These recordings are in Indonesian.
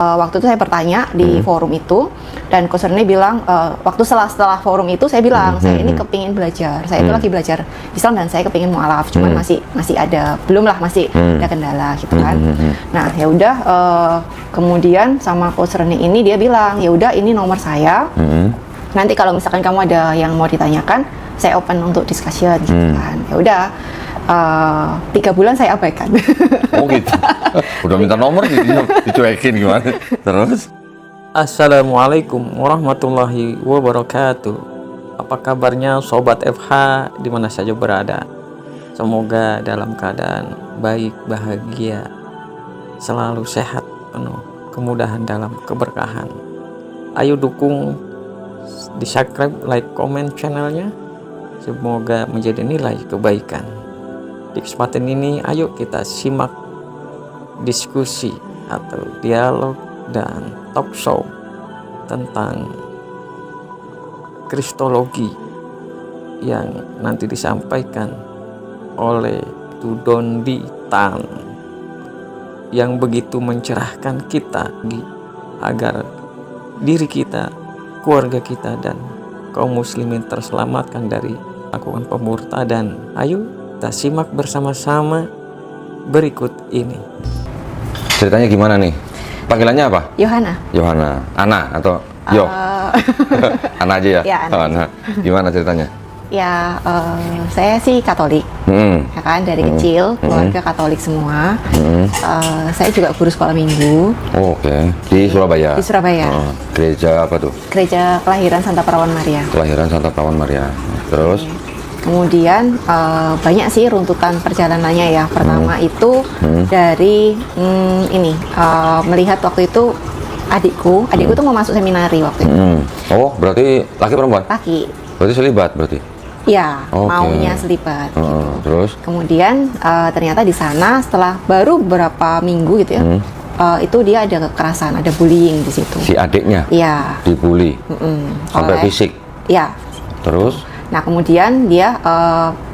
Waktu itu saya bertanya di forum itu, dan coach Rene bilang, waktu setelah forum itu saya bilang, saya ini kepingin belajar, saya itu lagi belajar Islam dan saya kepingin mualaf, cuman masih ada, belum lah, masih ada kendala gitu kan. Nah ya udah, kemudian sama coach Rene ini dia bilang, ya udah ini nomor saya, nanti kalau misalkan kamu ada yang mau ditanyakan, saya open untuk discussion gitu kan. Ya udah. 3 bulan saya abaikan. Oh gitu. Udah minta nomor dicuekin gimana? Terus? Assalamualaikum warahmatullahi wabarakatuh. Apa kabarnya sobat FH di mana saja berada? Semoga dalam keadaan baik, bahagia, selalu sehat, penuh kemudahan dalam keberkahan. Ayo dukung, di subscribe, like, komen channelnya. Semoga menjadi nilai kebaikan. Di kesempatan ini ayo kita simak diskusi atau dialog dan talk show tentang kristologi yang nanti disampaikan oleh Tudondi Tan yang begitu mencerahkan kita agar diri kita, keluarga kita dan kaum muslimin terselamatkan dari melakukan pemurtadan. Ayo kita simak bersama-sama berikut ini. Ceritanya gimana nih? Panggilannya apa? Yohana. Yohana. Ana atau Yo? Ana aja ya? Ya, Ana. Ana. Gimana ceritanya? Ya, saya sih Katolik, ya kan, dari kecil keluarga Katolik semua. Saya juga guru sekolah minggu. Oh, oke. Di Surabaya? Di Surabaya. Gereja apa tuh? Gereja Kelahiran Santa Perawan Maria. Kelahiran Santa Perawan Maria. Terus? Kemudian banyak sih runtutan perjalanannya ya. Pertama itu dari melihat waktu itu adikku tuh mau masuk seminari waktu itu. Oh, berarti laki perempuan? Laki. Berarti selibat berarti? Ya, Okay. maunya selibat. Gitu. Terus? Kemudian ternyata di sana setelah baru beberapa minggu gitu ya, itu dia ada kekerasan, ada bullying di situ. Si adiknya? Iya. Dibully? Sampai fisik? Iya. Terus? Nah kemudian dia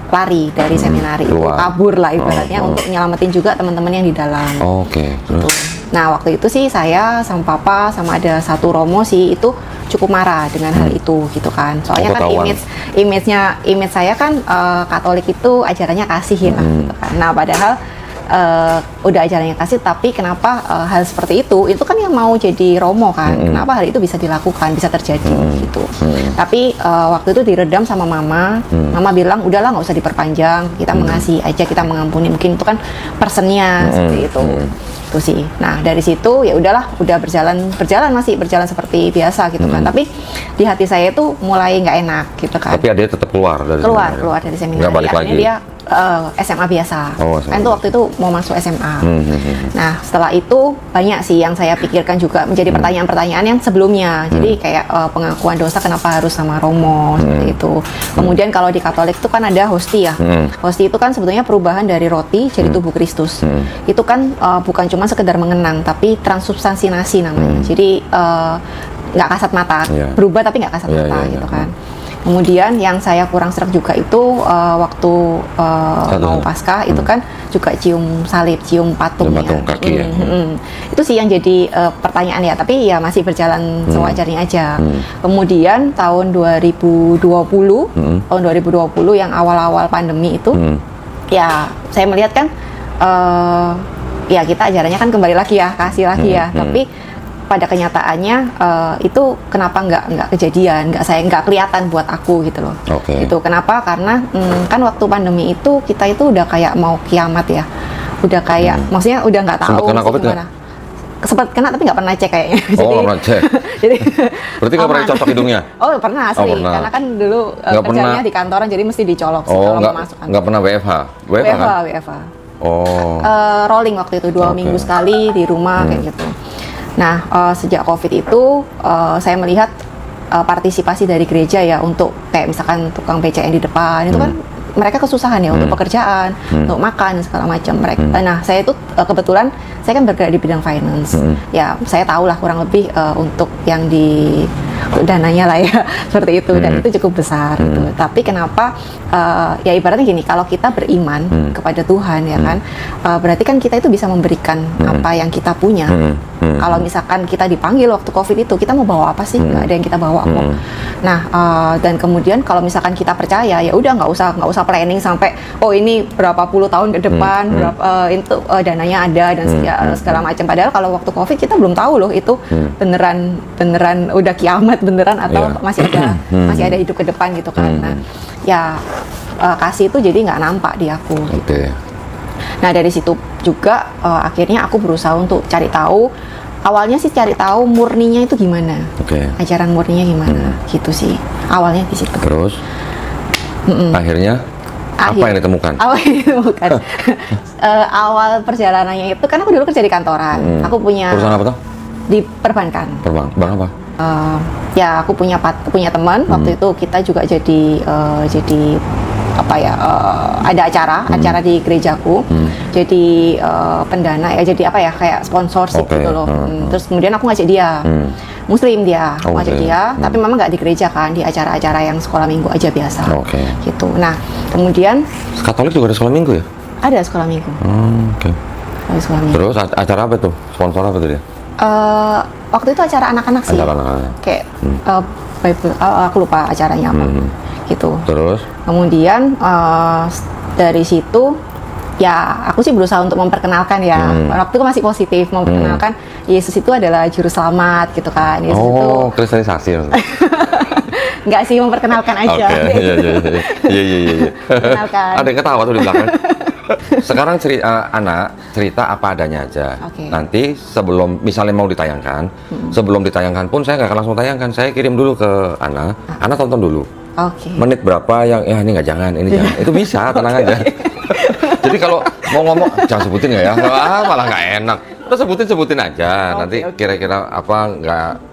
lari dari seminari itu, kabur lah ibaratnya untuk nyelamatin juga teman-teman yang di dalam. Oke. Terus? Nah waktu itu sih saya sama papa sama ada satu romo sih itu cukup marah dengan hal itu gitu kan. Soalnya kan image saya kan Katolik itu ajarannya kasih ya gitu kan. Nah padahal udah ajarannya kasih, tapi kenapa hal seperti itu kan yang mau jadi romo kan, kenapa hal itu bisa dilakukan, bisa terjadi gitu. Tapi waktu itu diredam sama mama. Mama bilang udahlah nggak usah diperpanjang, kita mengasihi aja, kita mengampuni, mungkin itu kan personnya seperti itu sih. Nah dari situ ya udahlah, udah masih berjalan seperti biasa gitu kan. Tapi di hati saya itu mulai nggak enak gitu kan. Tapi dia tetap keluar dari seminari. Nggak balik lagi. Dia SMA biasa. Kan tuh waktu itu mau masuk SMA. Nah setelah itu banyak sih yang saya pikirkan juga menjadi pertanyaan-pertanyaan yang sebelumnya. Jadi kayak pengakuan dosa kenapa harus sama romo seperti itu. Kemudian kalau di Katolik itu kan ada hosti ya. Hosti itu kan sebetulnya perubahan dari roti jadi tubuh Kristus. Itu kan bukan cuma sekedar mengenang, tapi transubstansinasi namanya. Jadi nggak kasat mata, berubah tapi nggak kasat mata gitu kan. Kemudian yang saya kurang sreg juga itu waktu mau Paskah itu kan juga cium salib, cium patung ya. Kaki ya. Itu sih yang jadi pertanyaan ya, tapi ya masih berjalan sewajarnya aja. Kemudian tahun 2020 yang awal-awal pandemi itu ya saya melihat kan ya kita ajarannya kan kembali lagi ya, kasih lagi ya, tapi pada kenyataannya itu kenapa nggak kejadian, nggak kelihatan buat aku gitu loh. Itu kenapa? Karena kan waktu pandemi itu kita itu udah kayak mau kiamat ya, udah kayak maksudnya udah nggak tahu kena COVID gimana. Sempat kena tapi nggak pernah cek kayaknya. Oh, pernah cek. Jadi berarti nggak pernah cocok hidungnya? Oh pernah sih, karena kan dulu kerjanya di kantoran jadi mesti dicolok sih kalau mau masuk kantor. Nggak pernah WFH kan? WFH. Oh. Rolling waktu itu 2 minggu sekali di rumah kayak gitu. Nah, sejak COVID itu saya melihat partisipasi dari gereja ya untuk kayak misalkan tukang BCN di depan itu kan mereka kesusahan ya untuk pekerjaan, untuk makan segala macam mereka. Nah, saya itu kebetulan saya kan bergerak di bidang finance. Ya, saya tahu lah kurang lebih untuk yang di dananya lah ya seperti itu, dan itu cukup besar gitu. Tapi kenapa ya ibaratnya gini, kalau kita beriman kepada Tuhan ya kan, berarti kan kita itu bisa memberikan apa yang kita punya. Kalau misalkan kita dipanggil waktu COVID itu, kita mau bawa apa sih? Nggak ada yang kita bawa kok. Nah, dan kemudian kalau misalkan kita percaya, ya udah nggak usah planning sampai oh ini berapa puluh tahun ke depan, berapa itu dananya ada dan segala macam. Padahal kalau waktu COVID kita belum tahu loh itu beneran udah kiamat beneran atau masih ada hidup ke depan gitu kan. Nah, ya kasih itu jadi nggak nampak di aku. Gitu. Nah dari situ juga akhirnya aku berusaha untuk cari tahu. Awalnya sih cari tahu murninya itu gimana, ajaran murninya gimana, gitu sih. Awalnya di situ. Terus, akhirnya apa yang ditemukan? Awal perjalanannya itu kan aku dulu kerja di kantoran. Aku punya perusahaan apa tuh? Di perbankan. Bank apa? Ya aku punya teman. Waktu itu kita juga jadi apa ya, ada acara di gerejaku, jadi pendana ya, jadi apa ya, kayak sponsorship gitu loh. Terus kemudian aku ngajak dia, Muslim dia, aku ngajak dia, tapi memang nggak di gereja kan, di acara-acara yang sekolah minggu aja biasa, gitu. Nah kemudian Katolik juga ada sekolah minggu ya? Ada sekolah minggu. Ada sekolah minggu. Terus acara apa tuh? Sponsor apa tuh dia? Waktu itu acara anak-anak sih, kayak Bible, aku lupa acaranya apa. Gitu. Terus kemudian dari situ ya aku sih berusaha untuk memperkenalkan ya, waktu itu masih positif, memperkenalkan Yesus itu adalah juru selamat gitu kan. Yesus itu kristenisasi. Enggak sih, memperkenalkan aja. Iya. Memperkenalkan. Ada yang ketawa tuh di belakang. Sekarang cerita apa adanya aja. Nanti sebelum misalnya mau ditayangkan, sebelum ditayangkan pun saya nggak akan langsung tayangkan. Saya kirim dulu ke Ana tonton dulu. Menit berapa yang ya ini jangan. Itu bisa, tenang aja. Jadi kalau mau ngomong jangan sebutin ya, malah nggak enak. Udah sebutin aja. Nanti kira-kira apa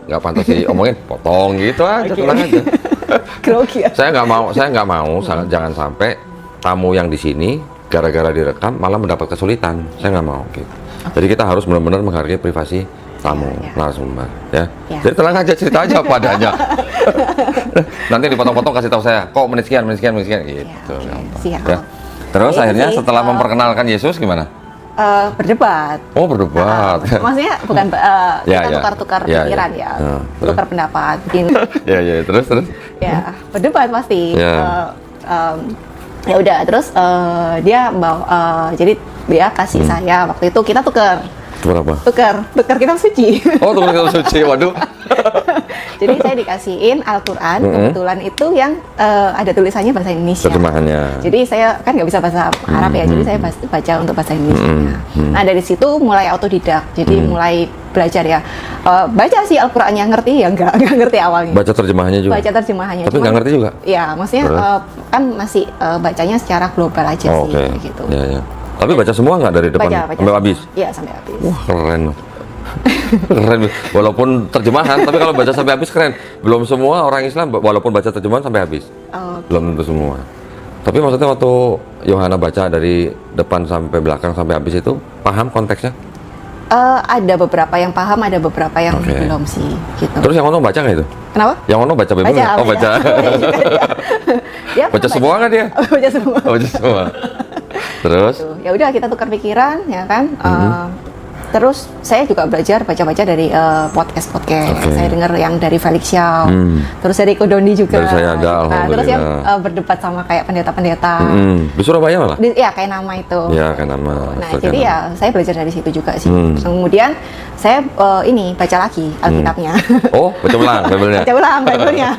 nggak pantas diomongin, potong gitu aja, tenang aja. Saya nggak mau, jangan sampai tamu yang di sini gara-gara direkam malah mendapat kesulitan. Saya nggak mau gitu. Jadi kita harus benar-benar menghargai privasi tamu, narasumber, ya. Jadi tenang aja, cerita aja apa adanya. Nanti dipotong-potong kasih tahu saya, kok menit sekian gitu. Siap. Ya. Terus akhirnya setelah memperkenalkan Yesus gimana? Berdebat. Berdebat. Maksudnya bukan kita tukar-tukar pikiran ya. Tukar pendapat. Terus. Ya, berdebat pasti. Ya udah, terus dia jadi dia kasih saya waktu itu, kita tukar kitab suci. Tukar kitab suci, waduh. Jadi saya dikasihin Al-Quran, kebetulan itu yang ada tulisannya bahasa Indonesia. Terjemahannya. Jadi saya kan nggak bisa bahasa Arab ya, jadi saya baca untuk bahasa Indonesia. Nah dari situ mulai autodidak, jadi mulai belajar ya. Baca sih Al-Qurannya, ngerti ya nggak ngerti awalnya. Baca terjemahannya juga? Baca terjemahannya. Tapi nggak ngerti juga? Ya, maksudnya kan masih bacanya secara global aja sih, gitu. Ya. Tapi baca semua nggak dari depan sampai habis? Iya, sampai habis. Wah, keren. Keren. Walaupun terjemahan, tapi kalau baca sampai habis keren. Belum semua orang Islam walaupun baca terjemahan sampai habis. Belum tentu semua. Tapi maksudnya waktu Yohana baca dari depan sampai belakang sampai habis itu paham konteksnya? Ada beberapa yang paham, ada beberapa yang belum sih, gitu. Terus yang Ono baca nggak itu? Kenapa? Yang Ono baca Bible? Baca. Baca semua nggak dia? Baca semua. Baca semua. Terus? Ya udah, kita tukar pikiran, ya kan. Terus saya juga belajar baca-baca dari podcast. Saya dengar yang dari Felix Xiao, terus dari Kodondi juga. Dari saya ada, terus yang berdebat sama kayak pendeta-pendeta. Di Surabaya malah? Iya, kayak nama itu. Iya, kayak nama. Nah, jadi ya saya belajar dari situ juga sih. Kemudian saya baca lagi Alkitabnya. Baca ulang Bible-nya? Baca ulang Bible-nya.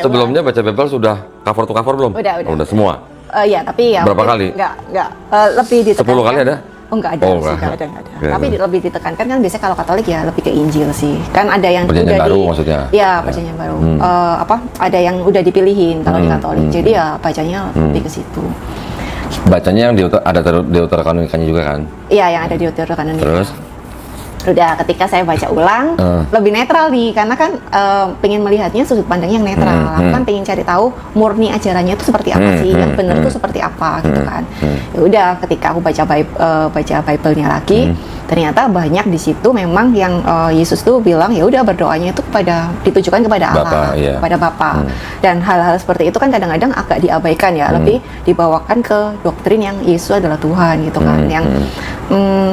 Sebelumnya baca Bible sudah cover to cover belum? Udah semua? Iya, tapi ya berapa kali? Enggak, lebih ditekankan. 10 kali ada? Enggak ada. Tapi lebih ditekankan kan biasanya kalau Katolik ya lebih ke Injil sih. Kan ada yang perjanjian baru maksudnya. Iya, perjanjian baru. Ada yang udah dipilihin kalau di Katolik. Jadi ya bacanya lebih ke situ. Bacanya yang ada Deuterokanonikanya juga kan? Iya, yang ada di Deuterokanonika. Terus? Udah, ketika saya baca ulang lebih netral nih, karena kan pengen melihatnya sudut pandang yang netral. Aku kan pengen cari tahu murni ajarannya itu seperti apa sih, yang benar itu seperti apa gitu kan. Ya udah, ketika aku baca Bible-nya lagi, ternyata banyak di situ memang yang Yesus tuh bilang ya udah berdoanya itu ditujukan kepada Allah, kepada Bapa. Dan hal-hal seperti itu kan kadang-kadang agak diabaikan ya, lebih dibawakan ke doktrin yang Yesus adalah Tuhan gitu kan. Yang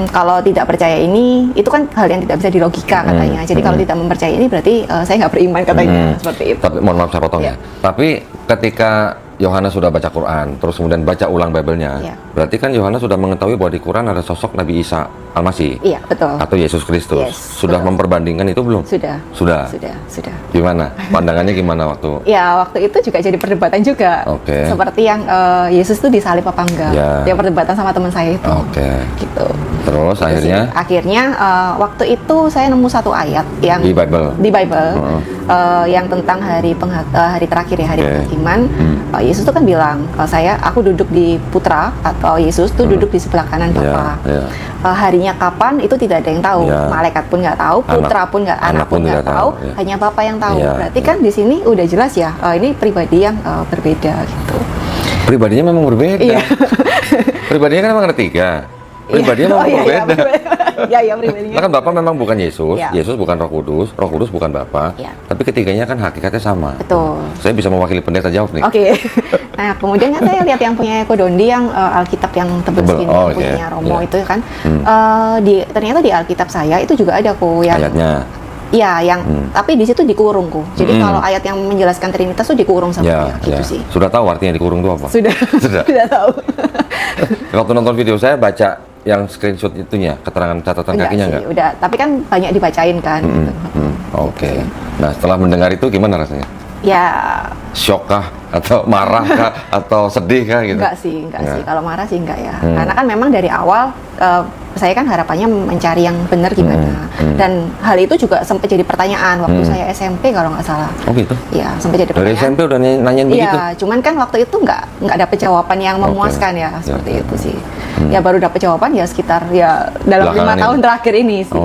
kalau tidak percaya ini, itu kan hal yang tidak bisa dilogika katanya. Jadi kalau tidak mempercayai ini berarti saya nggak beriman katanya, seperti itu. Tapi mohon maaf saya potong ya. Tapi ketika Yohanes sudah baca Quran, terus kemudian baca ulang Bible-nya, berarti kan Yohanes sudah mengetahui bahwa di Quran ada sosok Nabi Isa Al-Masih, betul. Atau Yesus Kristus. Sudah betul. Memperbandingkan itu belum? Sudah. Gimana? Pandangannya gimana waktu? Ya, waktu itu juga jadi perdebatan juga. Seperti yang Yesus itu disalib apa enggak? Dia perdebatan sama teman saya itu. Gitu. Terus akhirnya waktu itu saya nemu satu ayat yang di Bible yang tentang hari terakhir ya, hari penghakiman. Yesus tuh kan bilang, aku duduk di Putra, atau Yesus tuh duduk di sebelah kanan Bapa. Harinya kapan itu tidak ada yang tahu, malaikat pun nggak tahu, putra pun nggak, anak pun nggak tahu, hanya Bapa yang tahu. Berarti kan di sini udah jelas ya, ini pribadi yang berbeda gitu. Pribadinya memang berbeda. Pribadinya kan memang ada 3. Pribadinya memang berbeda. Pribadinya. Kan Bapa memang bukan Yesus, Yesus bukan Roh Kudus bukan Bapa. Tapi ketiganya kan hakikatnya sama. Betul. Saya bisa mewakili pendeta jawab nih. Nah, kemudian kan saya lihat yang punya Eko Dondi yang Alkitab yang tebel segini, punya Romo itu kan. Ternyata di Alkitab saya itu juga ada yang ayatnya. Tapi di situ dikurung Jadi kalau ayat yang menjelaskan Trinitas itu dikurung sama dia, gitu sih. Sudah tahu artinya dikurung itu apa? Sudah tahu. Waktu nonton video saya baca yang screenshot itunya, keterangan catatan kakinya nggak? Udah, tapi kan banyak dibacain kan. Oke. Nah, setelah mendengar itu gimana rasanya? Ya, shock kah? Atau marah kah? Atau sedih kah gitu? Enggak sih. Kalau marah sih enggak ya. Karena kan memang dari awal saya kan harapannya mencari yang benar gimana. Dan hal itu juga sempat jadi pertanyaan waktu saya SMP kalau nggak salah. Oh gitu? Iya, sampai jadi pertanyaan. Dari SMP udah nanyain begitu? Iya, cuman kan waktu itu nggak dapet jawaban yang memuaskan ya, seperti itu sih. Ya baru dapet jawaban ya sekitar dalam 5 tahun terakhir ini sih.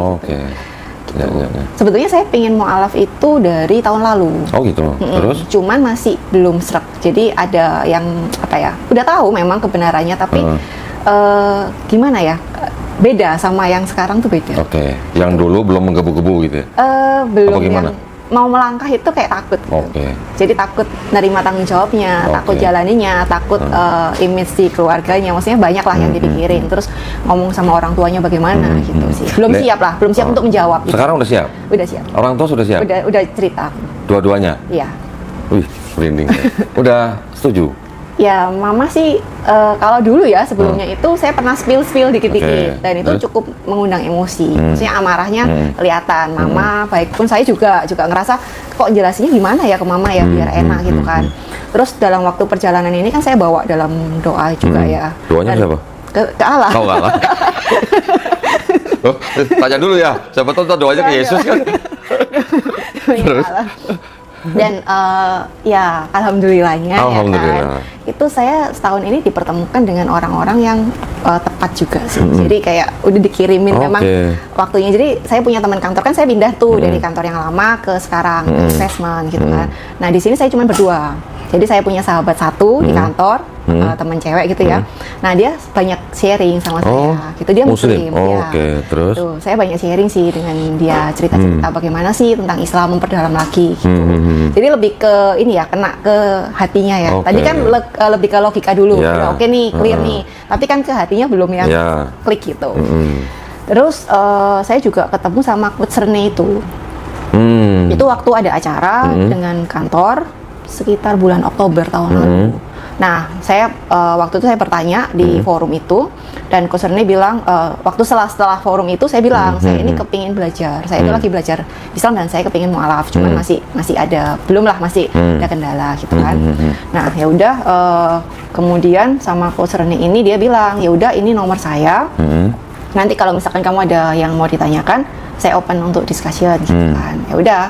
Sebetulnya saya pengen mu'alaf itu dari tahun lalu. Oh gitu. Terus? Cuman masih belum srek. Jadi ada yang udah tahu memang kebenarannya, tapi gimana ya? Beda sama yang sekarang tuh beda. Yang dulu belum menggebu-gebu gitu ya? Belum. Apa gimana? Mau melangkah itu kayak takut. Jadi takut nerima tanggung jawabnya, takut jalaninya, takut image di keluarganya. Maksudnya banyak lah yang dipikirin. Terus ngomong sama orang tuanya bagaimana gitu sih. Belum siap untuk menjawab. Gitu. Sekarang udah siap? Udah siap. Orang tua sudah siap? Udah cerita. Dua-duanya? Iya. Wih, merinding. Udah setuju? Ya, mama sih kalau dulu ya sebelumnya itu saya pernah spill dikit-dikit dan itu cukup mengundang emosi. Maksudnya amarahnya kelihatan. Mama baik pun saya juga ngerasa kok jelasinnya gimana ya ke mama ya biar enak gitu kan. Terus dalam waktu perjalanan ini kan saya bawa dalam doa juga ya. Doanya siapa? Ke Allah. Kau Allah. Tanya dulu ya. Siapa tahu doanya ke Yesus kan. Terus? Dan alhamdulillahnya ya kan, itu saya setahun ini dipertemukan dengan orang-orang yang tepat juga sih. Jadi kayak udah dikirimin memang waktunya. Jadi saya punya teman kantor kan, saya pindah tuh dari kantor yang lama ke sekarang investment gitu kan. Nah di sini saya cuma berdua. Jadi saya punya sahabat satu di kantor, teman cewek gitu ya. Nah dia banyak sharing sama saya, gitu. Dia Muslim. Terus? Tuh, saya banyak sharing sih dengan dia, cerita-cerita bagaimana sih tentang Islam, memperdalam lagi gitu. Jadi lebih ke ini ya, kena ke hatinya ya. Tadi kan lebih ke logika dulu, oke nih, clear nih. Tapi kan ke hatinya belum yang klik gitu. Terus saya juga ketemu sama Coach Rene itu. Itu waktu ada acara dengan kantor sekitar bulan Oktober tahun lalu. Nah, saya waktu itu saya bertanya di forum itu, dan Coach Rene bilang waktu setelah forum itu saya bilang saya ini kepingin belajar. Saya itu lagi belajar Islam dan saya kepingin mu'alaf, cuman masih ada masih ada kendala gitu kan. Nah, ya udah kemudian sama Coach Rene ini dia bilang, ya udah ini nomor saya. Nanti kalau misalkan kamu ada yang mau ditanyakan, saya open untuk discussion gitu kan. Ya udah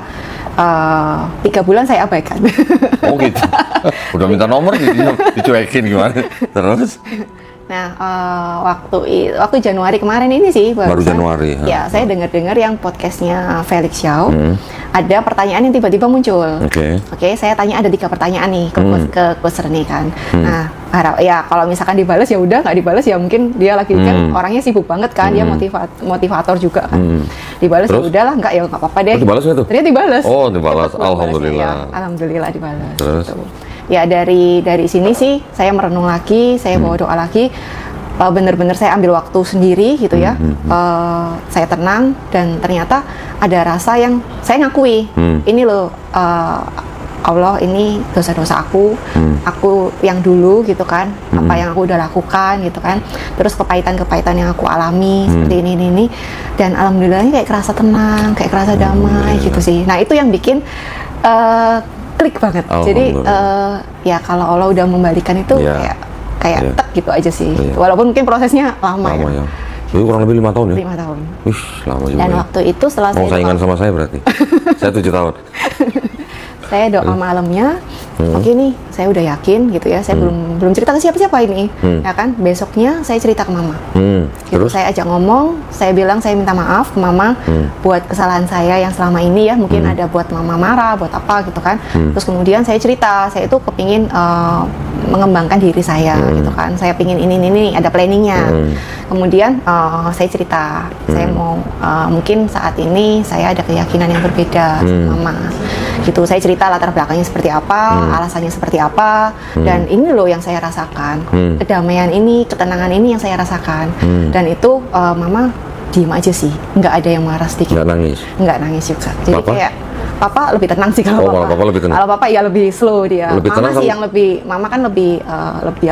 3 bulan saya abaikan. Oh gitu. Udah minta nomor dicuekin gimana? Terus? Nah, waktu Januari kemarin ini sih baru Januari. Ya, saya dengar yang podcastnya Felix Xiao. ada pertanyaan yang tiba-tiba muncul. Oke. Saya tanya ada 3 pertanyaan nih ke coacher nih kan. Nah, ya kalau misalkan dibalas ya udah, nggak dibalas ya mungkin dia lagi kan orangnya sibuk banget kan, dia motivator juga kan. Dibalas ya udahlah, nggak ya nggak apa-apa deh. Dibalas nggak tuh? Ternyata dibalas. Oh, dibalas. Cepet Alhamdulillah. Ya, alhamdulillah dibalas. Terus? Gitu. Ya dari sini sih saya merenung lagi, saya bawa doa lagi. Bener-bener saya ambil waktu sendiri gitu ya, saya tenang dan ternyata ada rasa yang saya ngakui, ini loh Allah, ini dosa-dosa aku yang dulu gitu kan, apa yang aku udah lakukan gitu kan, terus kepahitan-kepahitan yang aku alami seperti ini, dan alhamdulillahnya kayak kerasa tenang, kayak kerasa damai gitu sih. Nah itu yang bikin klik banget. Jadi ya kalau Allah udah membalikan itu kayak tek gitu aja sih. Walaupun mungkin prosesnya lama ya. Jadi kurang lebih 5 tahun ya? 5 tahun. Wih, lama juga. Dan waktu itu setelah mau saingan sama saya berarti. Saya 7 tahun. Saya doa malamnya, oke nih, saya udah yakin gitu ya. Saya belum cerita ke siapa-siapa ini, ya kan. Besoknya saya cerita ke mama. Gitu, terus saya ajak ngomong, saya bilang saya minta maaf ke mama buat kesalahan saya yang selama ini ya. Mungkin ada buat mama marah, buat apa gitu kan. Terus kemudian saya cerita, saya itu kepingin mengembangkan diri saya gitu kan. Saya pingin ini ada planningnya. Kemudian saya cerita, saya mau mungkin saat ini saya ada keyakinan yang berbeda sama mama. Gitu, saya cerita latar belakangnya seperti apa, alasannya seperti apa, dan ini loh yang saya rasakan, kedamaian ini, ketenangan ini yang saya rasakan, dan itu mama diem aja sih, nggak ada yang marah sedikit, nggak nangis juga, jadi Papa? kayak papa lebih tenang sih kalau papa lebih tenang. Kalau papa ya lebih slow dia, lebih mama sih sama... yang lebih, mama kan lebih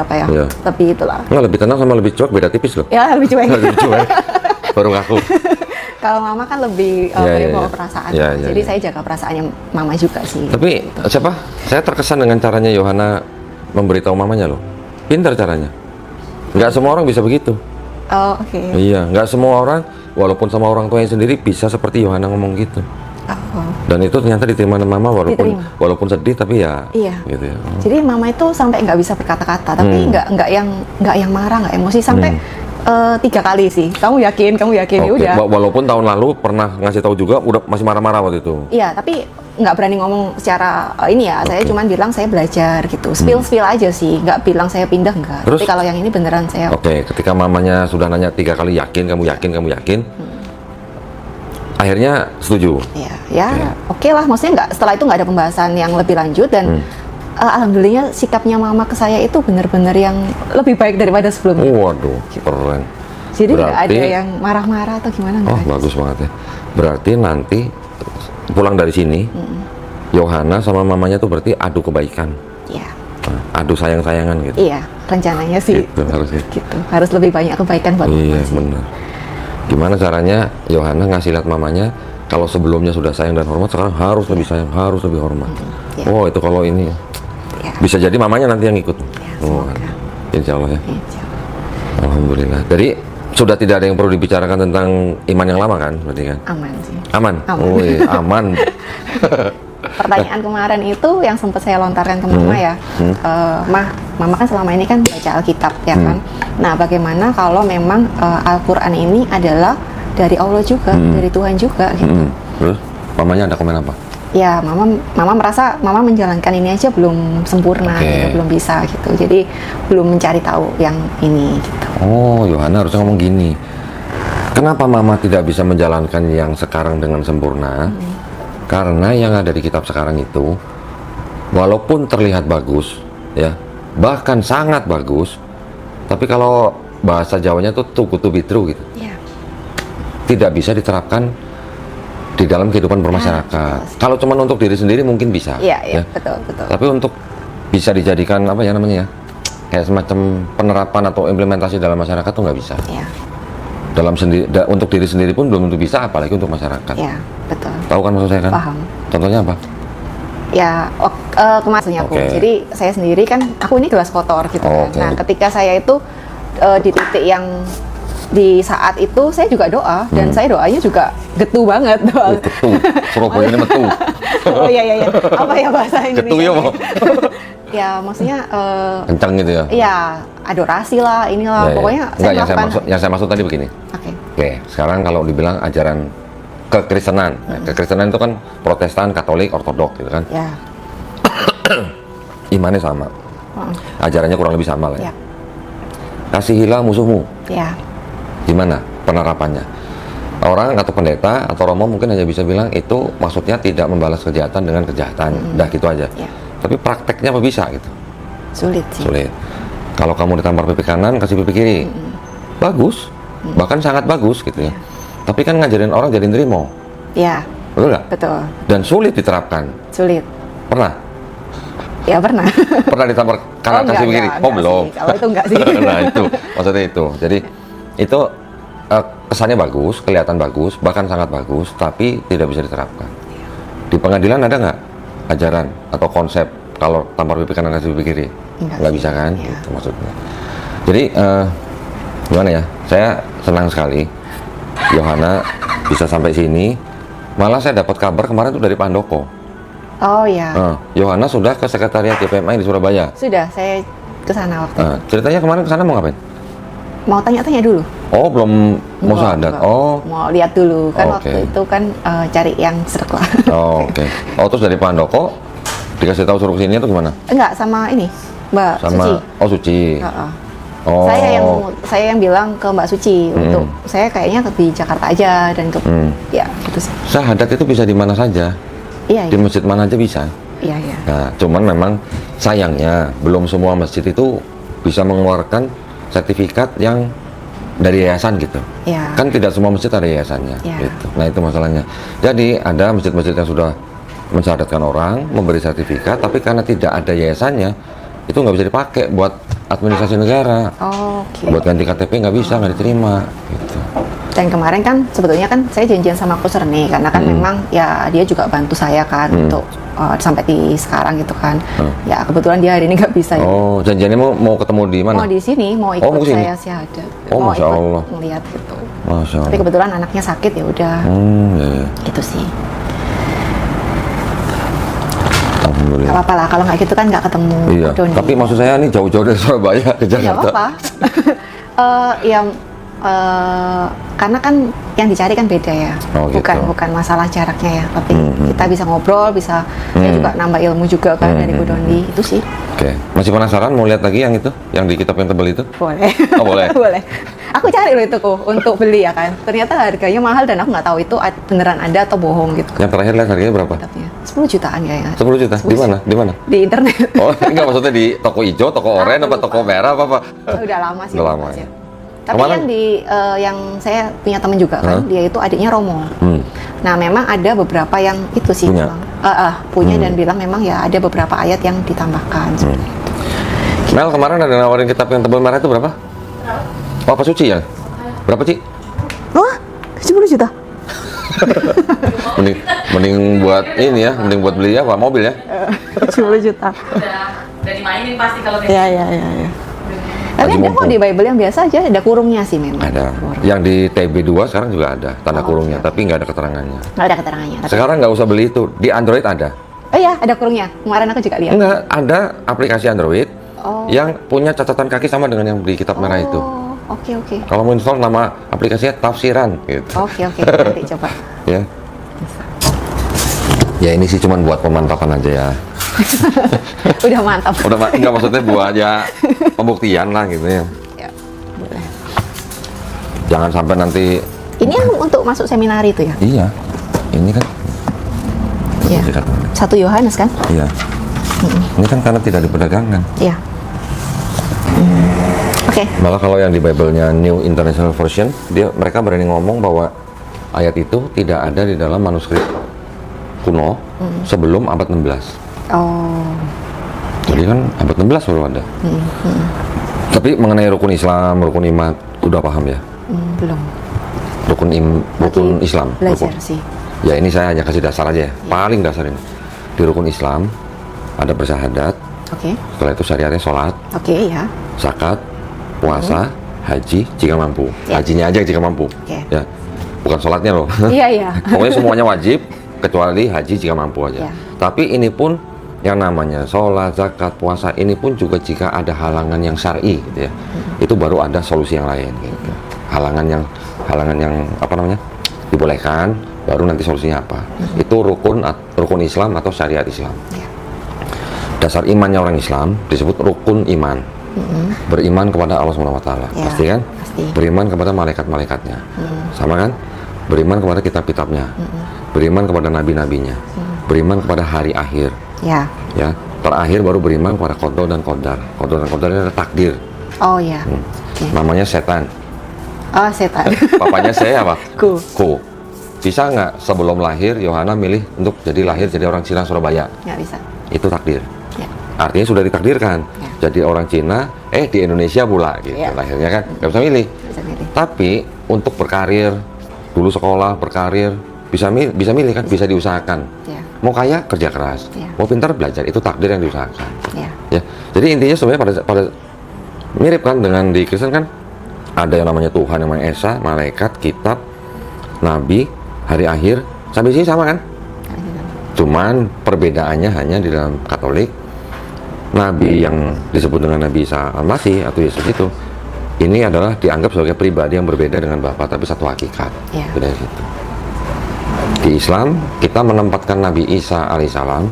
apa ya, lebih itulah. Nggak, lebih tenang sama lebih cuek beda tipis loh. Ya lebih cuek. Lebih cuek, baru ngaku. Kalau mama kan lebih bawa perasaan, jadi saya jaga perasaannya mama juga sih. Tapi siapa? Saya terkesan dengan caranya Yohana memberitahu mamanya loh. Pintar caranya. Nggak semua orang bisa begitu. Oh, oke. Iya, nggak semua orang, walaupun sama orang tuanya sendiri bisa seperti Yohana ngomong gitu. Dan itu ternyata diterima mama walaupun sedih tapi ya. Iya. Gitu ya. Jadi mama itu sampai nggak bisa berkata-kata, tapi nggak yang marah, nggak emosi sampai 3 kali sih. Kamu yakin ya udah. Walaupun tahun lalu pernah ngasih tahu juga, udah masih marah-marah waktu itu. Iya, tapi nggak berani ngomong secara ini ya. Saya cuma bilang saya belajar gitu, spill aja sih. Nggak bilang saya pindah enggak. Terus, tapi kalau yang ini beneran saya. Ketika mamanya sudah nanya 3 kali kamu yakin. Akhirnya setuju. Iya, oke lah. Maksudnya setelah itu nggak ada pembahasan yang lebih lanjut dan. Alhamdulillah sikapnya mama ke saya itu benar-benar yang lebih baik daripada sebelumnya. Waduh, keren. Jadi nggak ada yang marah-marah atau gimana? Bagus banget ya. Berarti nanti pulang dari sini, Yohana sama mamanya tuh berarti adu kebaikan. Iya. Adu sayang-sayangan gitu. Iya, rencananya sih. Gitu. Harus lebih banyak kebaikan buat mama. Iya, benar. Gimana caranya Yohana ngasih lihat mamanya kalau sebelumnya sudah sayang dan hormat, sekarang harus lebih sayang, harus lebih hormat. Oh, itu kalau ini bisa jadi mamanya nanti yang ikut. Insya Allah ya. Alhamdulillah. Jadi sudah tidak ada yang perlu dibicarakan tentang iman yang lama kan, berarti kan? Aman sih. Aman. Oh iya, aman. Pertanyaan kemarin itu yang sempat saya lontarkan ke mama ya, mama kan selama ini kan baca Alkitab ya kan. Nah, bagaimana kalau memang Al-Quran ini adalah dari Allah juga, dari Tuhan juga gitu. Terus mamanya ada komen apa? Ya, mama merasa mama menjalankan ini aja belum sempurna, gitu, belum bisa gitu. Jadi belum mencari tahu yang ini gitu. Oh, Yohana harusnya ngomong gini. Kenapa mama tidak bisa menjalankan yang sekarang dengan sempurna? Karena yang ada di kitab sekarang itu walaupun terlihat bagus ya, bahkan sangat bagus, tapi kalau bahasa Jawanya tuh too good to be true gitu. Tidak bisa diterapkan di dalam kehidupan bermasyarakat. Kalau cuma untuk diri sendiri mungkin bisa. Iya, betul. Tapi untuk bisa dijadikan apa ya namanya ya, kayak semacam penerapan atau implementasi dalam masyarakat tuh nggak bisa. Iya. Untuk diri sendiri pun belum tentu bisa, apalagi untuk masyarakat. Iya, betul. Tahu kan maksud saya kan? Paham. Contohnya apa? Ya, kemasannya aku. Jadi saya sendiri kan, aku ini gelas kotor gitu kan. Nah, ketika saya itu di titik yang di saat itu saya juga doa dan saya doanya juga getu banget doa. Getu, Surabaya ini metu. Oh iya. Apa ya bahasa Indonesia? Getu ya mau. Ya maksudnya kencang gitu ya. Iya, adorasi lah, inilah pokoknya enggak, yang saya maksud tadi begini. Oke, sekarang kalau dibilang ajaran kekristenan. Kekristenan itu kan Protestan, Katolik, Ortodok gitu kan. Ya. Imannya sama. Ajarannya kurang lebih sama lah ya. Ya. Kasihilah musuhmu. Ya. Gimana penerapannya? Orang atau pendeta atau romo mungkin hanya bisa bilang itu maksudnya tidak membalas kejahatan dengan kejahatan. Udah gitu aja. Ya. Tapi prakteknya apa bisa gitu? Sulit sih. Sulit. Kalau kamu ditampar pipi kanan, kasih pipi kiri. Bagus. Bahkan sangat bagus gitu ya. Tapi kan ngajarin orang jadi nerimo. Ya. Betul nggak? Betul. Dan sulit diterapkan. Sulit. Pernah? Ya pernah. Pernah ditampar kanan Oh, kasih enggak, kiri? enggak, Oh enggak belum. sih. Kalau itu enggak sih. Nah itu maksudnya itu. Jadi itu kesannya bagus, kelihatan bagus, bahkan sangat bagus, tapi tidak bisa diterapkan. Di pengadilan ada nggak ajaran atau konsep kalau tampar pipi kanan kasih pipi kiri? Nggak bisa kan? Ya. Itu maksudnya. Jadi gimana ya? Saya senang sekali Yohana bisa sampai sini. Malah saya dapat kabar kemarin tuh dari Pak Handoko. Oh ya. Yohana sudah ke sekretariat YPMI di Surabaya. Sudah, saya ke sana waktu itu. Ceritanya kemarin ke sana mau ngapain? Mau tanya-tanya dulu. Oh, belum mau Enggak, syahadat. enggak. Oh, Mau lihat dulu kan Oke. waktu itu kan cari yang serak lah. oh oke. Oh, terus dari Pak Handoko dikasih tahu suruh kesini atau gimana? Enggak, sama ini, Mbak Sama Suci. Oh, Suci. Heeh. Oh. Saya yang bilang ke Mbak Suci untuk saya kayaknya di Jakarta aja dan ke ya gitu sih. Syahadat itu bisa di mana saja. Iya, Di iya. masjid mana aja bisa. Iya, iya. Nah, cuman memang sayangnya belum semua masjid itu bisa mengeluarkan sertifikat yang dari yayasan gitu. Iya. Kan tidak semua masjid ada yayasannya. Iya. Gitu. Nah itu masalahnya. Jadi ada masjid-masjid yang sudah mensyahadatkan orang, memberi sertifikat, tapi karena tidak ada yayasannya, itu nggak bisa dipakai buat administrasi negara. Oke. Buat ganti KTP nggak bisa, nggak diterima. Gitu. Dan kemarin kan sebetulnya kan saya janjian sama Kusur nih karena kan memang ya dia juga bantu saya kan untuk sampai di sekarang gitu kan. Ya kebetulan dia hari ini nggak bisa ya. Oh, janjiannya mau ketemu di mana? Mau di sini, mau ikut mau kesini? saya syahadat. Oh, mau Masya ikut Allah. ngeliat gitu. Masya Tapi Allah. kebetulan anaknya sakit ya udah. Ya, ya. Gitu sih. Alhamdulillah. Gak apa-apa lah kalau nggak gitu kan nggak ketemu Iya. Doni. Tapi maksud saya nih jauh-jauh dari Surabaya ke Nggak Jakarta. apa-apa. Karena kan yang dicari kan beda ya, Oh, gitu. bukan masalah jaraknya ya, tapi kita bisa ngobrol, bisa saya juga nambah ilmu juga kan dari Bu Dondi itu sih. Oke. Masih penasaran mau lihat lagi yang itu? Yang di kitab yang tebel itu? Boleh. Oh, boleh. Boleh. Aku cari loh itu kok untuk beli ya kan. Ternyata harganya mahal dan aku nggak tahu itu beneran ada atau bohong gitu. Yang terakhir lihat harganya berapa? Kitabnya 10 jutaan kayaknya. 10 juta. Di mana? Di mana? Di internet. Oh, enggak maksudnya di toko hijau, toko oranye, apa toko merah apa? Udah lama sih. Udah lama Mas, ya. Tapi Kemarin- yang saya punya temen juga kan, dia itu adiknya Romo. Nah memang ada beberapa yang itu sih Punya? bilang, punya dan bilang memang ya ada beberapa ayat yang ditambahkan. Mel kemarin ada nawarin kitab yang tebel merah itu berapa? Oh, apa suci ya? Berapa, Ci? Wah, 10 juta. mending buat ini ya, mending buat beli apa? Mobil ya? 10 juta. Udah dimainin pasti kalau kayak Iya, iya, iya. Ya. Tapi Haji ada kok mumpung. di Bible yang biasa aja, ada kurungnya sih memang. Ada. Kurung. Yang di TB2 sekarang juga ada tanda Oh, kurungnya, oke. tapi nggak ada keterangannya. Nggak ada keterangannya. Tapi... Sekarang nggak usah beli itu. Di Android ada. Oh iya, ada kurungnya. Kemarin aku juga lihat. Enggak, ada aplikasi Android Oh. yang punya catatan kaki sama dengan yang di kitab merah itu. Oh, oke, oke. Kalau mau install nama aplikasinya Tafsiran gitu. Oke, oke. Nanti coba. Ya. Ya ini sih cuman buat pemantapan aja ya. Udah mantap. Udah enggak maksudnya buat ya pembuktian lah gitu ya. Ya, boleh. Jangan sampai nanti Ini yang untuk masuk seminar itu ya? iya. Ini kan Iya. 1 Yohanes kan? Iya. Ini kan karena tidak diperdagangkan. Iya. Oke. Malah kalau yang di Bible-nya New International Version, mereka berani ngomong bahwa ayat itu tidak ada di dalam manuskrip kuno sebelum abad 16. Oh. Jadi kan abad 16 baru ada. Tapi mengenai rukun Islam, rukun iman, udah paham ya? Belum. Rukun Lagi Islam. Belajar Rukun. sih. Ya ini saya hanya kasih dasar aja ya. Paling dasar ini. Di rukun Islam ada bersyahadat, Oke. setelah itu syariatnya sholat, Oke ya. zakat, puasa, haji jika mampu. Ya. Hajinya aja jika mampu. Oke. Ya. Bukan sholatnya loh. Iya, iya. Pokoknya semuanya wajib kecuali haji jika mampu aja. Ya. Tapi ini pun yang namanya sholat, zakat, puasa ini pun juga jika ada halangan yang syar'i gitu ya. Itu baru ada solusi yang lain gitu. Halangan yang apa namanya? Dibolehkan baru nanti solusinya apa. Itu rukun Islam atau syariat Islam. Ya. Dasar imannya orang Islam disebut rukun iman. Beriman kepada Allah SWT, Ya, pasti kan? pasti. Beriman kepada malaikat-malaikatnya, sama kan? Beriman kepada kitab-kitabnya, beriman kepada nabi-nabinya, beriman kepada hari akhir. Ya. Ya, terakhir baru beriman kepada qada dan qadar. Qada dan qadar ini ada takdir. Oh ya. Oke. Namanya setan. Oh, setan. Papanya saya apa? Ku. Ku. Bisa nggak sebelum lahir Yohana milih untuk lahir jadi orang Cina Surabaya? Nggak bisa. Itu takdir. Ya. Artinya sudah ditakdirkan. Ya. Jadi orang Cina, di Indonesia pula gitu. Ya. Lahirnya kan nggak bisa milih. Nggak bisa milih. Tapi untuk berkarir, dulu sekolah, berkarir, bisa milih kan, bisa diusahakan. Ya. Mau kaya kerja keras, Ya. mau pintar belajar, itu takdir yang diusahakan. Ya. Ya, jadi intinya sebenarnya pada mirip kan dengan di Kristen kan, ada yang namanya Tuhan, yang namanya Esa, malaikat, kitab, nabi, hari akhir, sampai sini sama kan? Cuman perbedaannya hanya di dalam Katolik, nabi yang disebut dengan Nabi Isa Al-Masih atau Yesus itu, ini adalah dianggap sebagai pribadi yang berbeda dengan Bapa, tapi satu hakikat. Ya. Beda gitu. Di Islam kita menempatkan Nabi Isa alaihissalam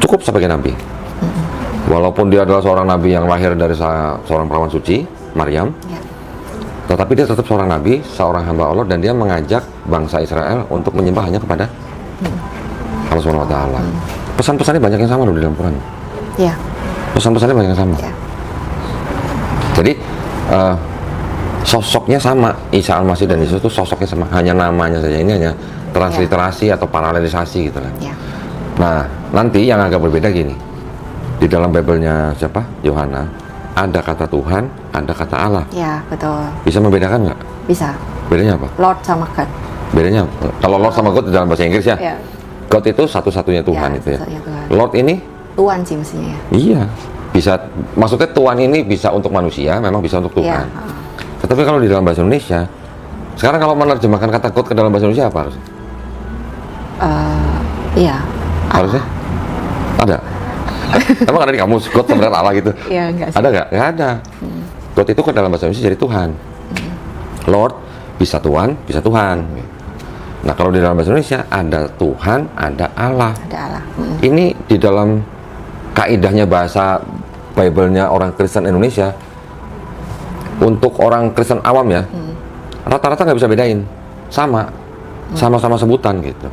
cukup sebagai nabi. Walaupun dia adalah seorang nabi yang lahir dari seorang perawan suci, Maryam, Ya. tetapi dia tetap seorang nabi, seorang hamba Allah, dan dia mengajak bangsa Israel untuk menyembah hanya kepada Allah Subhanahu wa Ta'ala. Pesan-pesannya banyak yang sama loh di dalam Quran. Ya. Pesan-pesannya banyak yang sama. Ya. Jadi sosoknya sama, Isa Al-Masih dan Yesus itu sosoknya sama, hanya namanya saja. Ini hanya transliterasi atau paralelisasi gitu kan. Ya. Nah, nanti yang agak berbeda gini. Di dalam Bible-nya siapa? Yohana, ada kata Tuhan, ada kata Allah. Ya, betul. Bisa membedakan nggak? Bisa. Bedanya apa? Lord sama God. Bedanya apa? Kalau Lord sama God di dalam bahasa Inggris ya. Ya. God itu satu-satunya Tuhan Ya, itu ya. satu-satunya Tuhan. Lord ini Tuhan sih mestinya ya. iya, bisa, maksudnya Tuhan ini bisa untuk manusia, memang bisa untuk Tuhan. Ya. Tetapi kalau di dalam bahasa Indonesia, sekarang kalau menerjemahkan kata God ke dalam bahasa Indonesia apa harusnya? Iya. Harusnya? Ada? Emang ada di kamus God sebenarnya Allah gitu? Iya, enggak sih. Ada nggak? Nggak ada. God itu ke dalam bahasa Indonesia jadi Tuhan. Lord bisa Tuhan, bisa Tuhan. Nah kalau di dalam bahasa Indonesia ada Tuhan, ada Allah. Ada Allah. Ini di dalam kaidahnya bahasa Bible-nya orang Kristen Indonesia, untuk orang Kristen awam ya, rata-rata nggak bisa bedain, sama-sama sebutan gitu,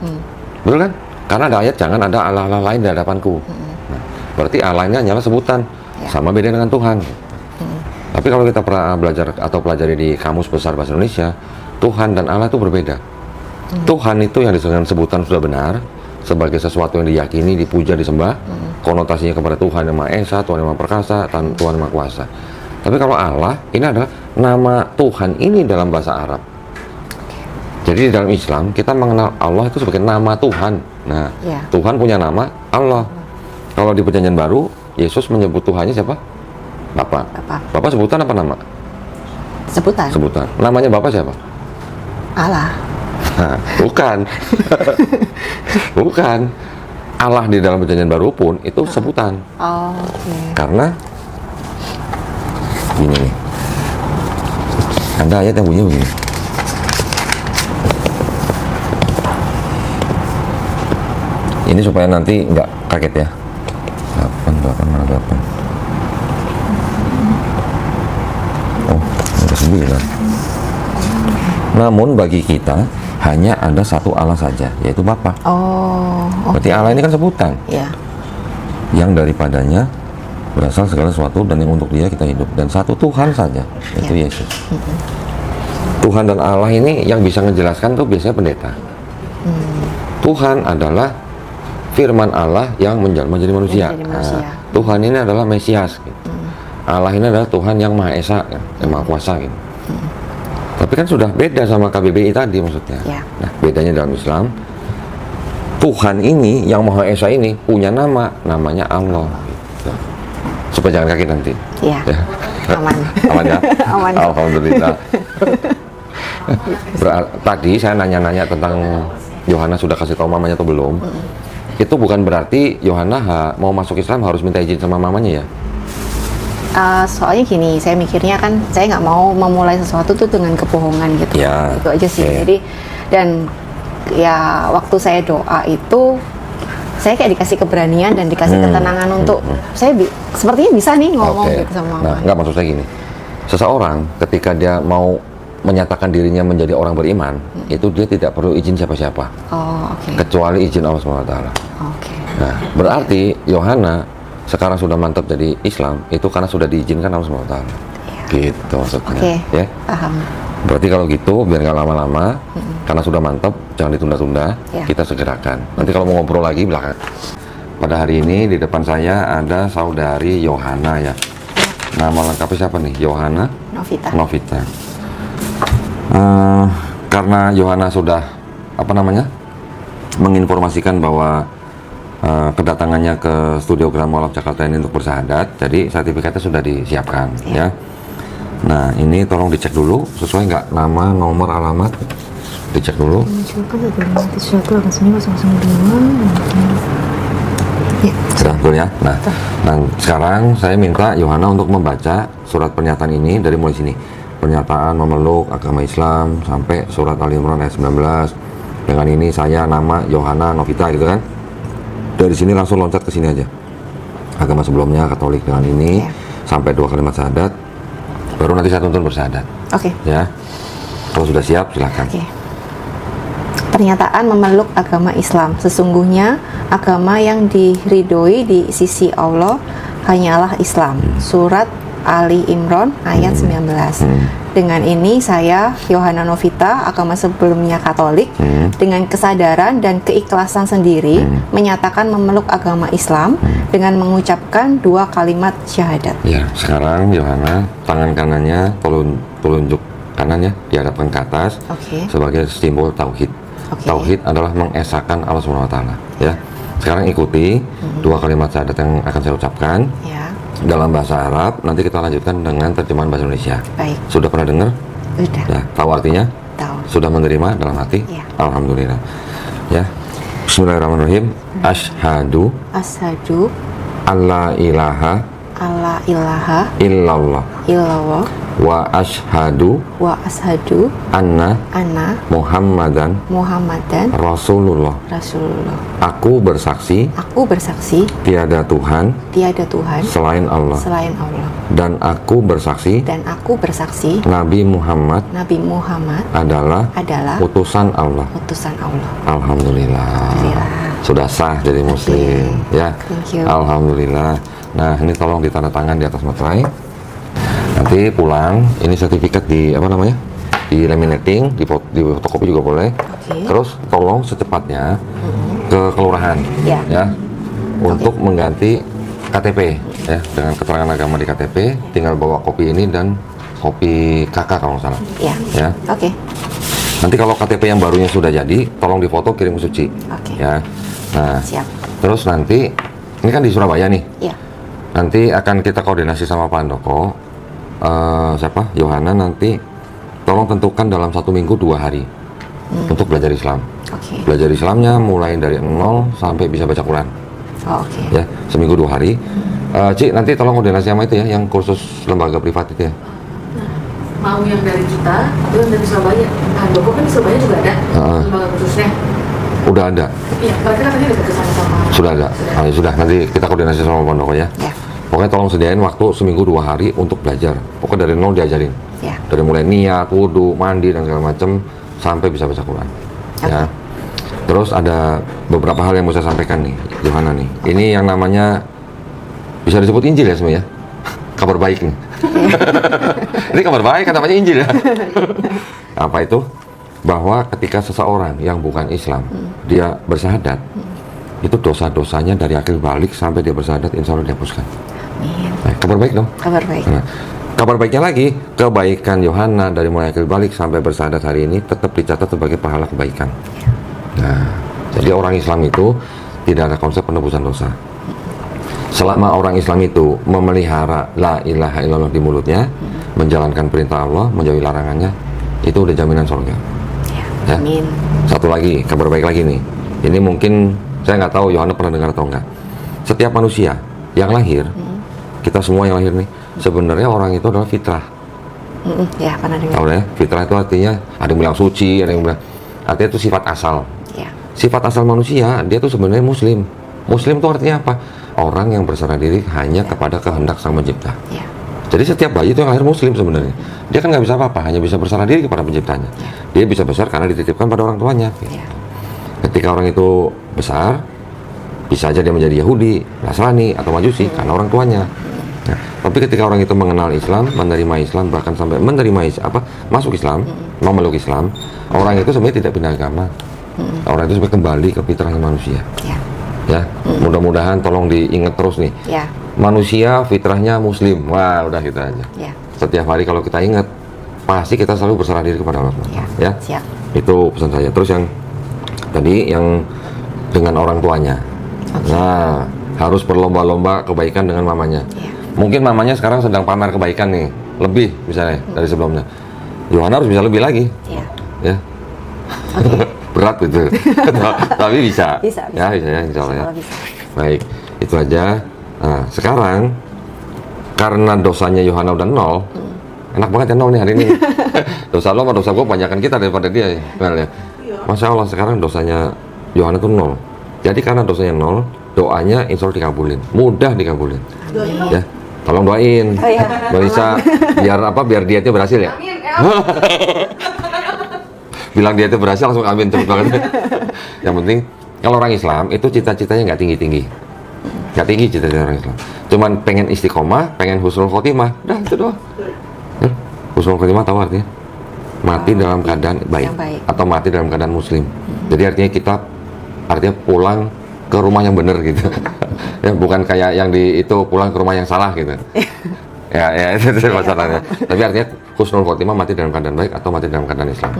betul kan? Karena ada ayat jangan ada Allah-Allah lain di hadapanku. Nah, berarti Allah-nya hanyalah sebutan, sama beda dengan Tuhan. Tapi kalau kita pernah belajar atau pelajari di Kamus Besar Bahasa Indonesia, Tuhan dan Allah itu berbeda. Tuhan itu yang disebut sebutan sudah benar, sebagai sesuatu yang diyakini, dipuja, disembah, konotasinya kepada Tuhan yang Maha Esa, Tuhan yang Maha Perkasa, Tuhan yang Maha Kuasa. Tapi kalau Allah, ini adalah nama Tuhan ini dalam bahasa Arab. Jadi di dalam Islam, kita mengenal Allah itu sebagai nama Tuhan. Nah, Ya. Tuhan punya nama Allah. Kalau di Perjanjian Baru, Yesus menyebut Tuhannya siapa? Bapa. Bapa sebutan apa nama? Sebutan. Sebutan. Namanya Bapa siapa? Allah. Nah, bukan. Bukan. Allah di dalam Perjanjian Baru pun itu sebutan. Oh, oke. Karena gini nih. Ada ayat yang bunyi begini. Ini supaya nanti nggak kaget ya. 8 mana 8. Oh, ada 9. Namun bagi kita hanya ada satu Allah saja, yaitu Bapa. Oh, Berarti Allah ini kan sebutan ya. yang daripadanya berasal segala sesuatu dan yang untuk Dia kita hidup, dan satu Tuhan saja, yaitu Yesus. Tuhan dan Allah ini yang bisa menjelaskan tuh biasanya pendeta. Tuhan adalah firman Allah yang menjelma menjadi manusia. Menjadi manusia. Nah, Tuhan ini adalah Mesias. Gitu. Allah ini adalah Tuhan yang Maha Esa, yang Maha Kuasa. Gitu. Tapi kan sudah beda sama KBBI tadi maksudnya. Ya. Nah, bedanya dalam Islam, Tuhan ini yang Maha Esa ini punya nama, namanya Allah. Gitu. Supaya jangan kaget nanti. Iya. Ya. Aman. Aman ya? Aman. Alhamdulillah. Tadi saya nanya-nanya tentang Yohana sudah kasih tahu mamanya atau belum. Itu bukan berarti Yohana mau masuk Islam harus minta izin sama mamanya ya? Soalnya gini, saya mikirnya kan saya nggak mau memulai sesuatu tuh dengan kebohongan gitu. Ya, Itu aja sih. ya. Jadi dan ya waktu saya doa itu saya kayak dikasih keberanian dan dikasih ketenangan untuk saya sepertinya bisa nih ngomong gitu sama Nah, enggak, maksud saya gini. Seseorang ketika dia mau menyatakan dirinya menjadi orang beriman, itu dia tidak perlu izin siapa-siapa. Oh, oke. Kecuali izin Allah SWT. Oke. Nah, berarti Yohana sekarang sudah mantap jadi Islam, itu karena sudah diizinkan Allah SWT. Gitu maksudnya. Oke. Ya? Paham. Berarti kalau gitu, biar nggak lama-lama, karena sudah mantap, jangan ditunda-tunda, Ya. kita segerakan. Nanti kalau mau ngobrol lagi, belakang. Pada hari ini, di depan saya ada saudari Yohana ya. Nama lengkapnya siapa nih? Yohana Novita. Novita. Karena Yohana sudah, menginformasikan bahwa kedatangannya ke Studio Grand Mall of Jakarta ini untuk bersahadat, jadi sertifikatnya sudah disiapkan ya. Nah, ini tolong dicek dulu sesuai nggak nama, nomor, alamat, dicek dulu. Sudah betul ya. Nah, sekarang saya minta Yohana untuk membaca surat pernyataan ini dari mulai sini. Pernyataan memeluk agama Islam sampai surat Ali Imran ayat 19. Dengan ini saya nama Yohana Novita gitu kan. Dari sini langsung loncat ke sini aja. Agama sebelumnya Katolik, dengan ini sampai 2 kalimat syahadat. Baru nanti saya tuntun bersyahadat. Oke. Ya. Kalau sudah siap silakan. Oke. Pernyataan memeluk agama Islam. Sesungguhnya agama yang diridhoi di sisi Allah hanyalah Islam. Surat Ali Imran ayat 19. Dengan ini saya, Yohana Novita, agama sebelumnya Katolik, dengan kesadaran dan keikhlasan sendiri menyatakan memeluk agama Islam dengan mengucapkan 2 kalimat syahadat. Ya, sekarang Yohana tangan kanannya telunjuk kanannya dihadapkan ke atas sebagai simbol tauhid. Tauhid adalah mengesahkan Allah SWT. Ya, sekarang ikuti 2 kalimat syahadat yang akan saya ucapkan. Dalam bahasa Arab, nanti kita lanjutkan dengan terjemahan bahasa Indonesia. Baik. Sudah pernah dengar? Sudah. Ya, tahu artinya? Tahu. Sudah menerima dalam hati? Ya. Alhamdulillah. Ya. Bismillahirrahmanirrahim. Asyhadu Asyhadu alla ilaha alla ilaha illallah illallah wa asyhadu wa asyhadu anna anna Muhammadan Muhammadan Rasulullah. Rasulullah. Aku bersaksi Aku bersaksi tiada Tuhan tiada Tuhan selain Allah, selain Allah, dan aku bersaksi dan aku bersaksi Nabi Muhammad Nabi Muhammad adalah adalah utusan Allah. utusan Allah. Alhamdulillah. Alhamdulillah. Sudah sah jadi muslim. Ya. Thank you. Alhamdulillah. Nah, ini tolong ditanda tangan di atas materai. Nanti pulang, ini sertifikat di di laminating, di fotokopi juga boleh. Terus tolong secepatnya ke kelurahan, ya, untuk mengganti KTP, ya, dengan keterangan agama di KTP. Tinggal bawa kopi ini dan kopi KK kalau nggak salah. Ya. Oke. Nanti kalau KTP yang barunya sudah jadi, tolong difoto kirim ke Suci. Ya. Nah, Siap. terus nanti ini kan di Surabaya nih. Iya. Nanti akan kita koordinasi sama Pak Handoko. Yohana nanti tolong tentukan dalam 1 minggu 2 hari untuk belajar Islam. Belajar Islamnya mulai dari 0 sampai bisa baca Quran. Ya, seminggu 2 hari. Ci, nanti tolong koordinasi sama itu ya, yang kursus lembaga privat itu ya. Mau yang dari kita atau yang dari Surabaya? Handoko kan di Surabaya juga ada lembaga khususnya. Udah ada. Iya, berarti katanya udah bekerjasama. Sudah ada. Sudah, nanti kita koordinasi sama Pak Handoko ya. Pokoknya tolong sediain waktu seminggu 2 hari untuk belajar. Pokoknya dari 0 diajarin. Dari mulai niat, wudhu, mandi dan segala macam sampai bisa baca Quran. Ya. Terus ada beberapa hal yang mau saya sampaikan nih, Yohana nih. Ini yang namanya bisa disebut Injil ya semuanya. Kabar baik nih. Ini kabar baik kan namanya Injil ya. Apa itu? Bahwa ketika seseorang yang bukan Islam dia bersyahadat, itu dosa-dosanya dari akhir balik sampai dia bersyahadat insya Allah dihapuskan. Nah, kabar baik dong. Kabar baik. Nah, kabar baiknya lagi, kebaikan Yohana dari mulai akhir balik sampai bersyahadat hari ini tetap dicatat sebagai pahala kebaikan. Nah, jadi orang Islam itu tidak ada konsep penebusan dosa. Selama orang Islam itu memelihara la ilaha illallah di mulutnya, menjalankan perintah Allah, menjauhi larangannya, itu udah jaminan surga. Ya. Amin. Satu lagi, kabar baik lagi nih. Ini mungkin saya nggak tahu Yohana pernah dengar atau enggak. Setiap manusia yang lahir, kita semua yang lahir nih, sebenarnya orang itu adalah fitrah. Ya, pernah dengar. Tahu ya? Fitrah itu artinya ada yang bilang suci, ada yang bilang artinya itu sifat asal. sifat asal manusia, dia tuh sebenarnya muslim. Muslim itu artinya apa? Orang yang berserah diri hanya kepada kehendak Sang Pencipta. Ya. Jadi setiap bayi itu yang lahir muslim sebenarnya. Dia kan nggak bisa apa-apa, hanya bisa berserah diri kepada penciptanya. Dia bisa besar karena dititipkan pada orang tuanya. Ya. Ketika orang itu besar, bisa aja dia menjadi Yahudi, Nasrani, atau Majusi karena orang tuanya. Nah, tapi ketika orang itu mengenal Islam, menerima Islam, bahkan sampai masuk Islam, memeluk Islam, orang itu sebenarnya tidak pindah agama. Orang itu sebenarnya kembali ke fitrahnya manusia. Ya, mudah-mudahan tolong diingat terus nih. Ya. Manusia fitrahnya muslim. Wah, udah gitu aja. Ya. Setiap hari kalau kita ingat, pasti kita selalu berserah diri kepada Allah. Ya. Ya. Siap. Itu pesan saya. Terus yang tadi yang dengan orang tuanya. Nah, harus berlomba-lomba kebaikan dengan mamanya. Ya. Mungkin mamanya sekarang sedang pamer kebaikan nih, lebih misalnya dari sebelumnya. Yohana harus bisa lebih lagi. Ya. Ya. Berat gitu. Tapi bisa. Bisa. Ya, bisa ya, insya Allah ya. Bisa. Baik, itu aja. Nah, sekarang karena dosanya Yohana udah 0, enak banget ya 0 nih hari ini. Dosa lo sama dosa gue banyakan kita daripada dia ya. Ya. Masya Allah, sekarang dosanya Yohana tuh 0. Jadi karena dosanya 0, doanya insya Allah dikabulin. Mudah dikabulin. Ya, tolong doain. Oh, iya. Bisa biar dietnya berhasil ya. Bilang dietnya berhasil langsung amin cepet banget. Yang penting kalau orang Islam itu cita-citanya nggak tinggi-tinggi. Nggak tinggi cita-cita orang Islam. Cuman pengen istiqomah, pengen husnul khotimah. Udah itu doang. Husnul khotimah tahu artinya? Mati dalam keadaan baik. Atau mati dalam keadaan muslim. Jadi artinya artinya pulang ke rumah yang benar gitu. Ya, bukan kayak yang itu pulang ke rumah yang salah gitu. Ya itu masalahnya. Tapi artinya husnul khotimah, mati dalam keadaan baik atau mati dalam keadaan Islam.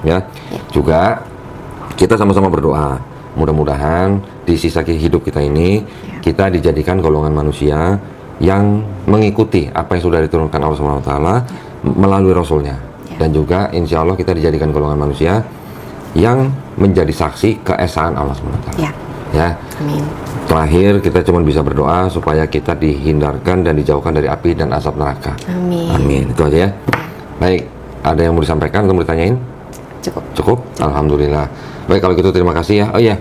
Ya. Juga kita sama-sama berdoa. Mudah-mudahan di sisa hidup kita ini kita dijadikan golongan manusia yang mengikuti apa yang sudah diturunkan Allah SWT melalui Rasulnya. Dan juga insya Allah kita dijadikan golongan manusia yang menjadi saksi keesaan Allah SWT. Ya. Amin. Terakhir kita cuma bisa berdoa supaya kita dihindarkan dan dijauhkan dari api dan asap neraka. Amin. Amin. Itu aja ya. Baik, ada yang mau disampaikan atau mau ditanyain? Cukup. Cukup? Alhamdulillah. Baik, kalau gitu terima kasih ya. Oh iya,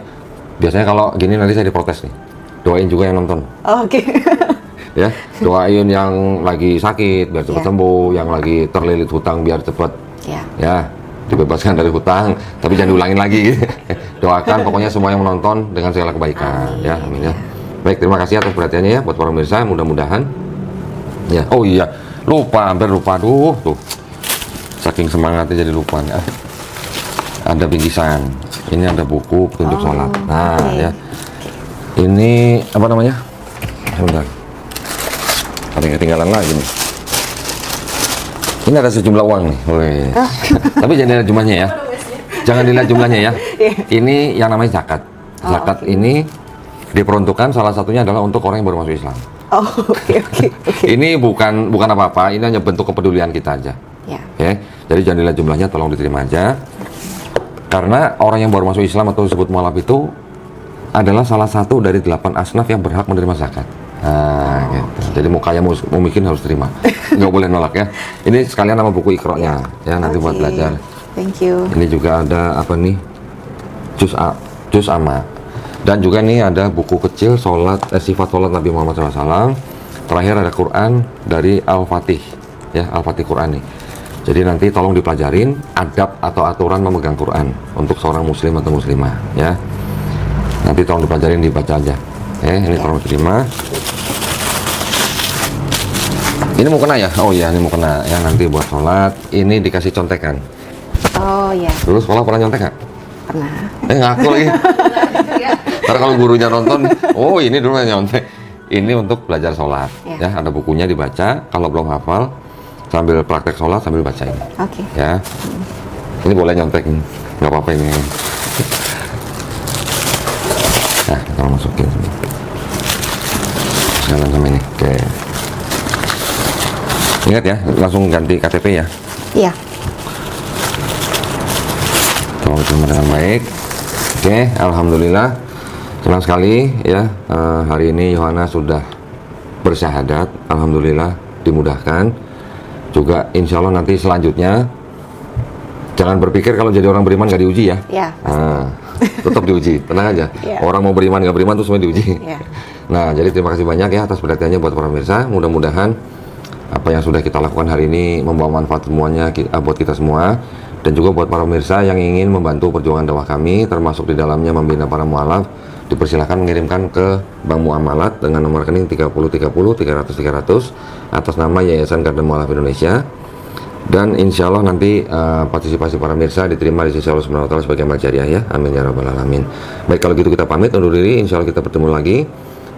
biasanya kalau gini nanti saya diprotes nih. Doain juga yang nonton. Oh, oke. Ya, doain yang lagi sakit biar cepat sembuh, yang lagi terlilit hutang biar cepat ya dibebaskan dari hutang, tapi jangan diulangin lagi. Doakan pokoknya semua yang menonton dengan segala kebaikan. Amin. Ya, amin ya. Baik, terima kasih atas perhatiannya ya buat para pemirsa. Mudah-mudahan ya. Oh iya, hampir lupa. Tuh. Saking semangatnya jadi lupa ya. Ada bingkisan. Ini ada buku petunjuk sholat. Nah, ya. Ini apa namanya? Sebentar. Ada yang ketinggalan lagi nih. Ini ada sejumlah uang nih. Tapi jangan dilihat jumlahnya ya. Jangan dilihat jumlahnya ya. Ini yang namanya zakat. Zakat ini diperuntukkan salah satunya adalah untuk orang yang baru masuk Islam. Oh, oke. Ini bukan apa-apa, ini hanya bentuk kepedulian kita aja. Ya. Jadi jangan dilihat jumlahnya, tolong diterima aja. Karena orang yang baru masuk Islam atau disebut mualaf itu adalah salah satu dari 8 asnaf yang berhak menerima zakat. Nah, gitu. Jadi mau kaya mau miskin harus terima. Nggak boleh nolak ya. Ini sekalian nama buku Iqra-nya ya, nanti buat belajar. Thank you. Ini juga ada apa nih? Juz Amma. Dan juga nih ada buku kecil sifat sholat Nabi Muhammad SAW. Terakhir ada Quran dari Al-Fatih ya, Al-Fatih Quran nih. Jadi nanti tolong dipelajarin adab atau aturan memegang Quran untuk seorang muslim atau muslimah ya. Nanti tolong dipelajarin, dibaca aja. Ini tolong terima. Ini mau kena ya? Oh iya, ini mau kena ya, nanti buat sholat. Ini dikasih contekan. Oh iya. Dulu sekolah pernah nyontek nggak? Pernah. Ngaku lagi. Ntar kalau gurunya nonton, oh ini dulu yang nyontek. Ini untuk belajar sholat. Ya, ada bukunya dibaca. Kalau belum hafal, sambil praktek sholat sambil baca ini. Oke. Ya. Ini boleh nyontek, nggak apa-apa ini. Nah, kita masukin. Jalan sama ini. Oke. Ingat ya, langsung ganti KTP ya. Iya. Tolong diterima dengan baik. Oke, alhamdulillah. Senang sekali ya, hari ini Yohana sudah bersyahadat. Alhamdulillah dimudahkan. Juga insya Allah nanti selanjutnya jangan berpikir kalau jadi orang beriman gak diuji ya. Iya. Nah, tetap diuji, tenang aja. Iya. Orang mau beriman nggak beriman tuh semua diuji. Iya. Nah, jadi terima kasih banyak ya atas perhatiannya buat para pemirsa. Mudah-mudahan apa yang sudah kita lakukan hari ini membawa manfaat semuanya buat kita semua, dan juga buat para pemirsa yang ingin membantu perjuangan dakwah kami, termasuk di dalamnya membina para mualaf, dipersilakan mengirimkan ke Bank Muamalat dengan nomor rekening 3030 300 300 atas nama Yayasan Garda Mualaf Indonesia. Dan insya Allah nanti partisipasi para pemirsa diterima di sisi Allah Subhanahu wa Ta'ala sebagai amal jariah ya. Amin ya rabbal alamin. Baik, kalau gitu kita pamit undur diri. Insya Allah kita bertemu lagi.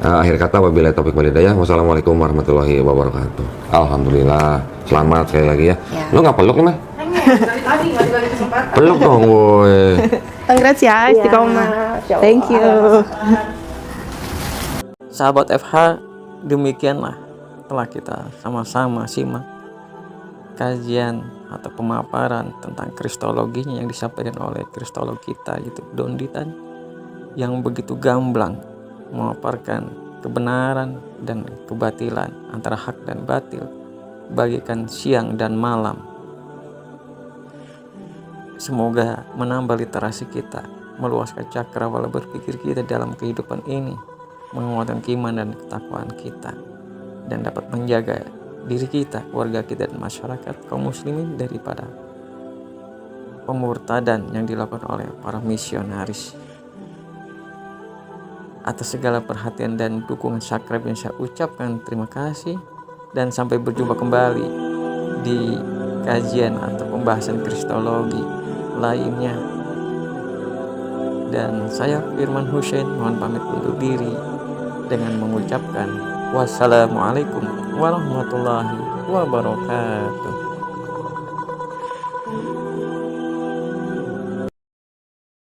Akhir kata, wabillahi taufiq wal hidayah. Wassalamualaikum warahmatullahi wabarakatuh. Alhamdulillah. Selamat sekali lagi ya. Lo nggak peluk nih, Mah? Dari tadi nggak dikasih kesempatan. Peluk dong, woi. Congrats ya, istiqomah. Thank you. Sahabat FH, demikianlah telah kita sama-sama simak kajian atau pemaparan tentang kristologinya yang disampaikan oleh kristolog kita, yaitu Don Ditan, yang begitu gamblang memaparkan kebenaran dan kebatilan, antara hak dan batil, bagikan siang dan malam. Semoga menambah literasi kita, meluaskan cakrawala berpikir kita dalam kehidupan ini, menguatkan keimanan dan ketakwaan kita, dan dapat menjaga diri kita, keluarga kita, dan masyarakat kaum muslimin daripada pemurtadan yang dilakukan oleh para misionaris. Atas segala perhatian dan dukungan subscribe yang saya ucapkan terima kasih, dan sampai berjumpa kembali di kajian atau pembahasan kristologi lainnya. Dan saya Firman Hussein mohon pamit undur diri dengan mengucapkan wassalamualaikum warahmatullahi wabarakatuh.